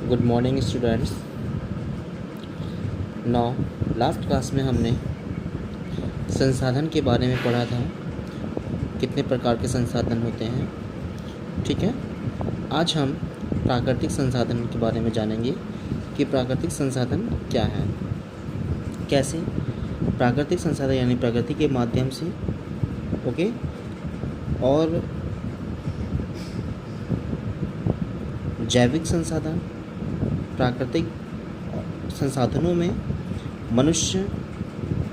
Good morning students. Now last class में हमने संसाधन के बारे में पढ़ा था, कितने प्रकार के संसाधन होते हैं। ठीक है, आज हम प्राकृतिक संसाधन के बारे में जानेंगे कि प्राकृतिक संसाधन क्या है, कैसे प्राकृतिक संसाधन यानी प्रकृति के माध्यम से ओके और जैविक संसाधन। प्राकृतिक संसाधनों में मनुष्य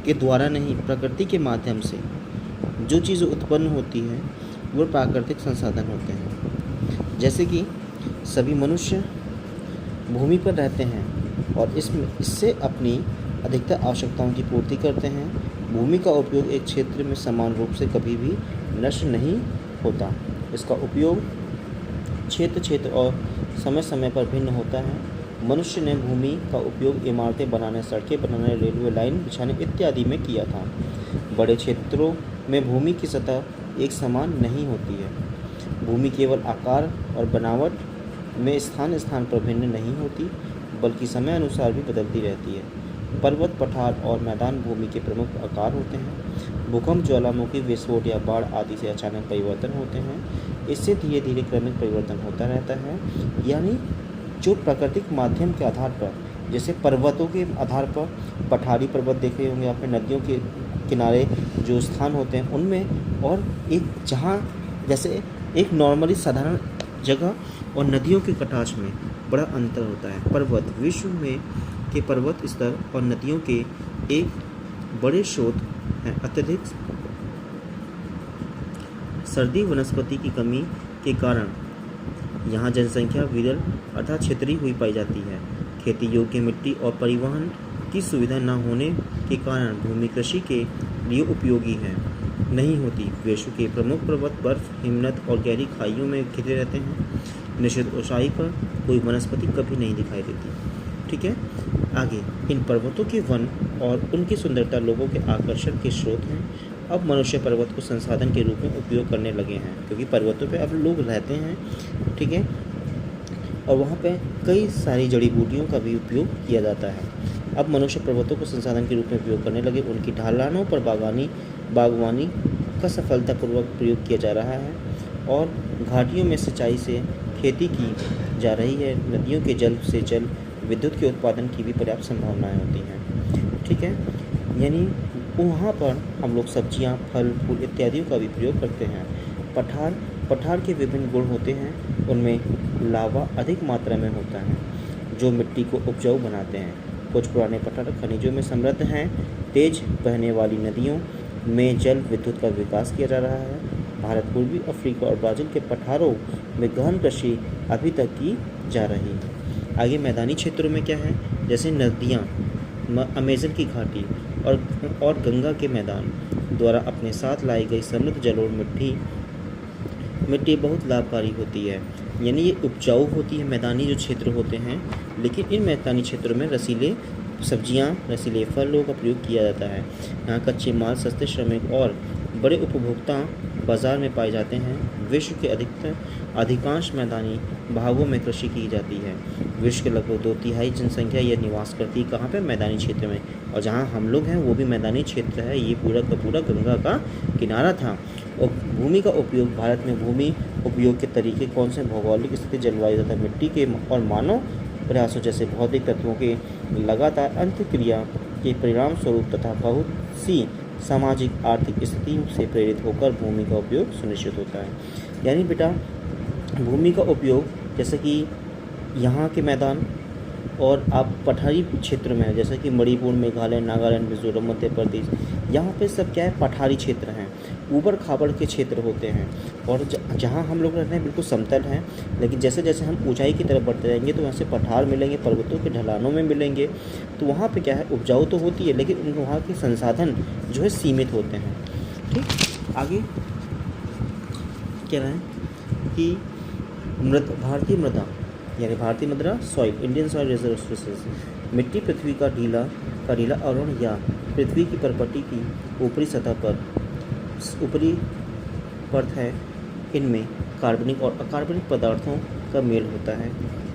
के द्वारा नहीं, प्रकृति के माध्यम से जो चीज़ उत्पन्न होती है वो प्राकृतिक संसाधन होते हैं। जैसे कि सभी मनुष्य भूमि पर रहते हैं और इससे अपनी अधिकतर आवश्यकताओं की पूर्ति करते हैं। भूमि का उपयोग एक क्षेत्र में समान रूप से कभी भी नष्ट नहीं होता। इसका उपयोग क्षेत्र और समय समय पर भिन्न होता है। मनुष्य ने भूमि का उपयोग इमारतें बनाने, सड़कें बनाने, रेलवे लाइन बिछाने इत्यादि में किया था। बड़े क्षेत्रों में भूमि की सतह एक समान नहीं होती है। भूमि केवल आकार और बनावट में स्थान स्थान पर भिन्न नहीं होती, बल्कि समय अनुसार भी बदलती रहती है। पर्वत, पठार और मैदान भूमि के प्रमुख आकार होते हैं। भूकंप, ज्वालामुखी, विस्फोट या बाढ़ आदि से अचानक परिवर्तन होते हैं। इससे धीरे धीरे क्रमिक परिवर्तन होता रहता है। यानी जो प्राकृतिक माध्यम के आधार पर, जैसे पर्वतों के आधार पर पठारी पर्वत देखे होंगे आपने, नदियों के किनारे जो स्थान होते हैं उनमें, और एक जहाँ जैसे एक नॉर्मली साधारण जगह और नदियों के कटाच में बड़ा अंतर होता है। पर्वत विश्व में के पर्वत स्तर और नदियों के एक बड़े स्रोत हैं। अत्यधिक सर्दी, वनस्पति की कमी के कारण यहाँ जनसंख्या विरल अर्थात क्षेत्रीय हुई पाई जाती है। खेती योग्य मिट्टी और परिवहन की सुविधा न होने के कारण भूमि कृषि के लिए उपयोगी है नहीं होती। विश्व के प्रमुख पर्वत बर्फ, हिमनद और गहरी खाइयों में घिरे रहते हैं। निश्चित ऊंचाई पर कोई वनस्पति कभी नहीं दिखाई देती। ठीक है, आगे इन पर्वतों के वन और उनकी सुंदरता लोगों के आकर्षण के स्रोत हैं। अब मनुष्य पर्वत को संसाधन के रूप में उपयोग करने लगे हैं, क्योंकि पर्वतों पे अब लोग रहते हैं। ठीक है, और वहाँ पे कई सारी जड़ी बूटियों का भी उपयोग किया जाता है। अब मनुष्य पर्वतों को संसाधन के रूप में उपयोग करने लगे। उनकी ढलानों पर बागवानी का सफलतापूर्वक प्रयोग किया जा रहा है और घाटियों में सिंचाई से खेती की जा रही है। नदियों के जल से जल विद्युत के उत्पादन की भी पर्याप्त संभावनाएं होती हैं। ठीक है, यानी वहाँ पर हम लोग सब्जियाँ, फल, फूल इत्यादियों का भी प्रयोग करते हैं। पठार के विभिन्न गुण होते हैं। उनमें लावा अधिक मात्रा में होता है जो मिट्टी को उपजाऊ बनाते हैं। कुछ पुराने पठार खनिजों में समृद्ध हैं। तेज बहने वाली नदियों में जल विद्युत का विकास किया जा रहा है। भारत, पूर्वी अफ्रीका और ब्राज़ील के पठारों में गहन कृषि अभी तक की जा रही है। आगे मैदानी क्षेत्रों में क्या है, जैसे नदियाँ, अमेज़न की घाटी और गंगा के मैदान द्वारा अपने साथ लाई गई समृद्ध जलोढ़ मिट्टी बहुत लाभकारी होती है। यानी ये उपजाऊ होती है मैदानी जो क्षेत्र होते हैं। लेकिन इन मैदानी क्षेत्रों में रसीले सब्जियां, रसीले फलों का प्रयोग किया जाता है। यहाँ कच्चे माल, सस्ते श्रमिक और बड़े उपभोक्ता बाजार में पाए जाते हैं। विश्व के अधिकांश मैदानी भागों में कृषि की जाती है। विश्व के लगभग 2/3 जनसंख्या यह निवास करती है कहाँ पे, मैदानी क्षेत्र में। और जहाँ हम लोग हैं वो भी मैदानी क्षेत्र है। ये पूरा का पूरा गंगा का किनारा था। और भूमि का उपयोग, भारत में भूमि उपयोग के तरीके कौन से, भौगोलिक स्थिति, जलवायु तथा मिट्टी के और मानव प्रयासों जैसे भौतिक तत्वों के लगातार अंतक्रिया के परिणाम स्वरूप तथा बहुत सी सामाजिक आर्थिक स्थिति से प्रेरित होकर भूमि का उपयोग सुनिश्चित होता है। यानी बेटा भूमि का उपयोग, जैसे कि यहाँ के मैदान और आप पठारी क्षेत्र में, जैसे कि मणिपुर, मेघालय, नागालैंड, मिजोरम, मध्य प्रदेश, यहाँ पे सब क्या है, पठारी क्षेत्र हैं, ऊबड़ खाबड़ के क्षेत्र होते हैं। और जहाँ हम लोग रहते हैं बिल्कुल समतल हैं। लेकिन जैसे जैसे हम ऊंचाई की तरफ बढ़ते जाएंगे तो वहाँ से पठार मिलेंगे, पर्वतों के ढलानों में मिलेंगे। तो वहाँ पे क्या है, उपजाऊ तो होती है लेकिन वहाँ के संसाधन जो है सीमित होते हैं। ठीक, आगे कह रहे हैं कि भारतीय मृदा यानी भारतीय मृदा सॉइल, इंडियन सॉइल रिसोर्सेज, मिट्टी पृथ्वी का ढीला आवरण या पृथ्वी की परपटी की ऊपरी सतह पर ऊपरी परत है इनमें कार्बनिक और अकार्बनिक पदार्थों का मेल होता है।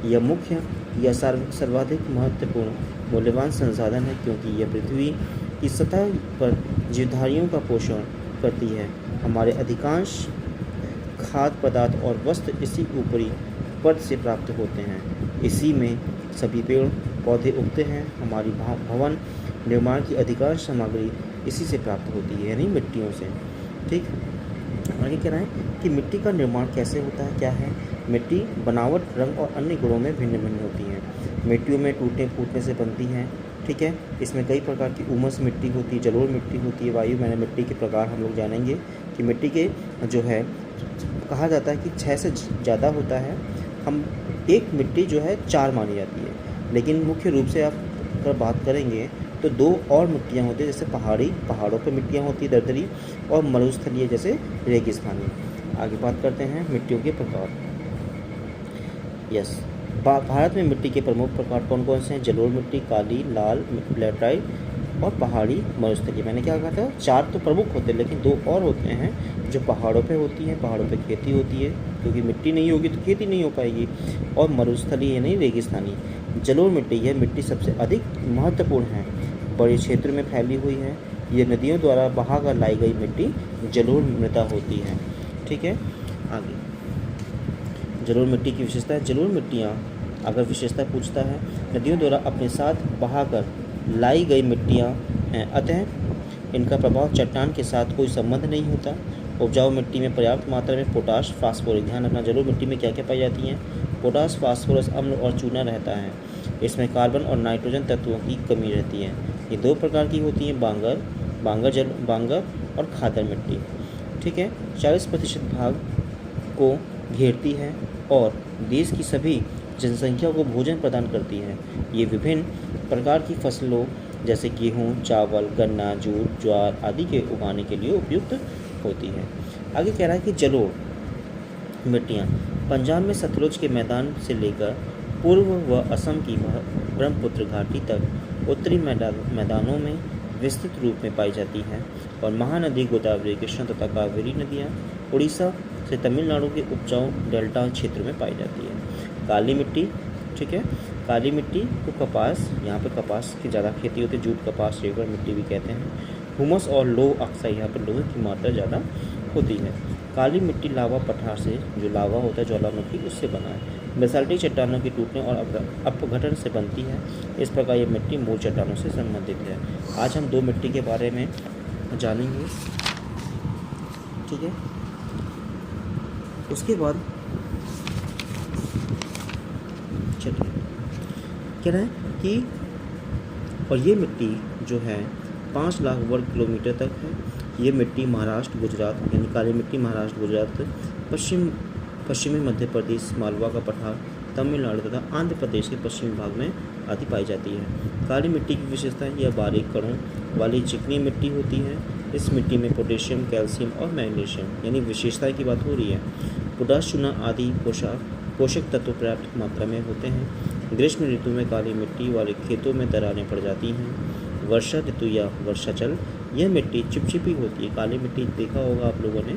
यह मुख्य या सर्वाधिक महत्वपूर्ण मूल्यवान संसाधन है, क्योंकि यह पृथ्वी की सतह पर जीवधारियों का पोषण करती है। हमारे अधिकांश खाद्य पदार्थ और वस्त्र इसी ऊपरी परत से प्राप्त होते हैं। इसी में सभी पेड़ पौधे उगते हैं। हमारी भवन निर्माण की अधिकांश सामग्री इसी से प्राप्त होती है, यानी मिट्टियों से। ठीक, आगे कह रहा है कि मिट्टी का निर्माण कैसे होता है, क्या है। मिट्टी बनावट, रंग और अन्य गुणों में भिन्न भिन्न होती है। मिट्टियों में टूटने फूटने से बनती हैं। ठीक है, इसमें कई प्रकार की उमस मिट्टी होती है, जलोढ़ मिट्टी होती है, वायु मैंने मिट्टी के प्रकार हम लोग जानेंगे कि मिट्टी के जो है कहा जाता है कि 6 से ज़्यादा होता है। हम एक मिट्टी जो है 4 मानी जाती है, लेकिन मुख्य रूप से आप अगर बात करेंगे तो 2 और मिट्टियाँ होती है, जैसे पहाड़ों पर मिट्टियाँ होती है दरदरी, और मरुस्थलीय जैसे रेगिस्तानी। आगे बात करते हैं मिट्टियों के प्रकार। यस, भारत में मिट्टी के प्रमुख प्रकार कौन कौन से हैं। जलोढ़ मिट्टी, काली, लाल, लैटराइट और पहाड़ी मरुस्थलीय। मैंने क्या कहा था, 4 तो प्रमुख होते हैं, लेकिन 2 और होते हैं जो पहाड़ों पे होती हैं। पहाड़ों पे खेती होती है, क्योंकि मिट्टी नहीं होगी तो खेती नहीं हो पाएगी। और मरुस्थलीय यानी रेगिस्तानी। जलोढ़ मिट्टी, यह मिट्टी सबसे अधिक महत्वपूर्ण है, बड़े क्षेत्र में फैली हुई है। ये नदियों द्वारा बहा कर लाई गई मिट्टी जलोढ़ मृदा होती है। ठीक है, आगे जलोढ़ मिट्टी की विशेषता। जलोढ़ मिट्टियाँ अगर विशेषता पूछता है, नदियों द्वारा अपने साथ बहाकर लाई गई मिट्टियाँ हैं, अतः इनका प्रभाव चट्टान के साथ कोई संबंध नहीं होता। उपजाऊ मिट्टी में पर्याप्त मात्रा में पोटाश, फास्फोरस, ध्यान रखना जलोढ़ मिट्टी में क्या क्या पाई जाती हैं, पोटाश, फास्फोरस, अम्ल और चूना रहता है। इसमें कार्बन और नाइट्रोजन तत्वों की कमी रहती है। ये 2 प्रकार की होती हैं, बांगर और खादर मिट्टी। ठीक है, 40% भाग को घेरती है और देश की सभी जनसंख्या को भोजन प्रदान करती है। ये विभिन्न प्रकार की फसलों जैसे गेहूँ, चावल, गन्ना, जूट, ज्वार आदि के उगाने के लिए उपयुक्त होती है। आगे कह रहा है कि जलोढ़ मिट्टियाँ पंजाब में सतलुज के मैदान से लेकर पूर्व व असम की ब्रह्मपुत्र घाटी तक उत्तरी मैदानों में विस्तृत रूप में पाई जाती हैं, और महानदी गोदावरी, कृष्णा तथा कावेरी नदियाँ उड़ीसा से तमिलनाडु के उपजाऊ डेल्टा क्षेत्र में पाई जाती है। काली मिट्टी, ठीक है, काली मिट्टी को कपास, यहाँ पे कपास की ज़्यादा खेती होती है, जूट, कपास, रेगड़ मिट्टी भी कहते हैं। हुमस और लोह ऑक्साइड, यहाँ पर लोहे की मात्रा ज़्यादा होती है। काली मिट्टी लावा पठार से, जो लावा होता है ज्वालामुखी, उससे बना है। बेसाल्टिक चट्टानों के टूटने और अपघटन से बनती है। इस प्रकार ये मिट्टी मूल चट्टानों से संबंधित है। आज हम 2 मिट्टी के बारे में जानेंगे। ठीक है, उसके बाद चलिए कह रहे हैं कि और ये मिट्टी जो है 5 लाख वर्ग किलोमीटर तक है। ये मिट्टी महाराष्ट्र, गुजरात, यानी काली मिट्टी महाराष्ट्र, गुजरात, पश्चिमी मध्य प्रदेश, मालवा का पठार, तमिलनाडु तथा आंध्र प्रदेश के पश्चिमी भाग में आदि पाई जाती है। काली मिट्टी की विशेषता है, यह बारीक कणों वाली चिकनी मिट्टी होती है। इस मिट्टी में पोटेशियम, कैल्शियम और मैग्नीशियम यानी विशेषता की बात हो रही है, पोटाश, चूना आदि पोषक तत्व पर्याप्त मात्रा में होते हैं। ग्रीष्म ऋतु में काली मिट्टी वाले खेतों में दरारें पड़ जाती हैं। वर्षा ऋतु या वर्षाचल, यह मिट्टी चिपचिपी होती है। काली मिट्टी देखा होगा आप लोगों ने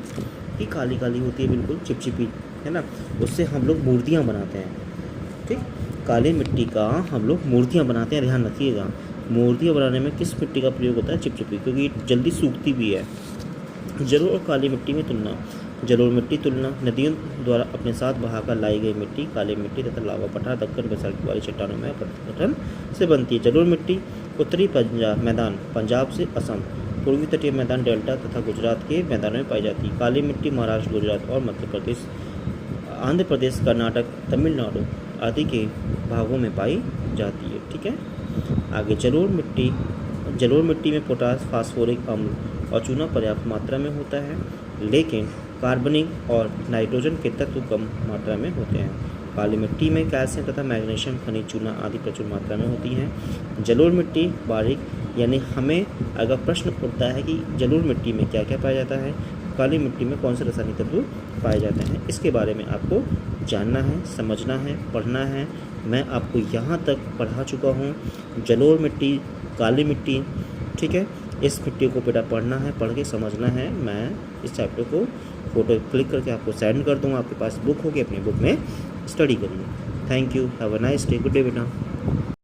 कि काली काली होती है, बिल्कुल चिपचिपी, है ना। उससे हम लोग मूर्तियाँ बनाते हैं। ठीक, काली मिट्टी का हम लोग मूर्तियाँ बनाते हैं, ध्यान रखिएगा। मूर्तियाँ बनाने में किस मिट्टी का प्रयोग होता है, चिपचिपी, क्योंकि जल्दी सूखती भी है। जलोढ़ और काली मिट्टी में तुलना। जलोढ़ मिट्टी तुलना, नदियों द्वारा अपने साथ बहाकर लाई गई मिट्टी, काली मिट्टी तथा लावा पठार, दक्कन बेसाल्ट वाली चट्टानों में अपघटन से बनती है। जलोढ़ मिट्टी उत्तरी मैदान पंजाब से असम, पूर्वी तटीय मैदान डेल्टा तथा गुजरात के मैदानों में पाई जाती है। काली मिट्टी महाराष्ट्र, गुजरात और मध्य प्रदेश, आंध्र प्रदेश, कर्नाटक, तमिलनाडु आदि के भागों में पाई जाती है। ठीक है, आगे जलोढ़ मिट्टी में पोटास, फास्फोरिक अम्ल और चूना पर्याप्त मात्रा में होता है, लेकिन कार्बनिक और नाइट्रोजन के तत्व कम मात्रा में होते हैं। काली मिट्टी में कैल्शियम तथा मैग्नीशियम, खनिज, चूना आदि प्रचुर मात्रा में होती हैं। जलोढ़ मिट्टी बारीक, यानी हमें अगर प्रश्न उठता है कि जलोढ़ मिट्टी में क्या क्या पाया जाता है, काली मिट्टी में कौन से रासायनिक तत्व पाए जाते हैं, इसके बारे में आपको जानना है, समझना है, पढ़ना है। मैं आपको यहाँ तक पढ़ा चुका हूँ, जलोढ़ मिट्टी, काली मिट्टी। ठीक है, इस मिट्टी को बेटा पढ़ना है, पढ़ के समझना है। मैं इस चैप्टर को फ़ोटो क्लिक करके आपको सेंड कर दूँगा, आपके पास बुक होगी, अपनी बुक में स्टडी करिए। Thank you, have a nice day, good day बेटा।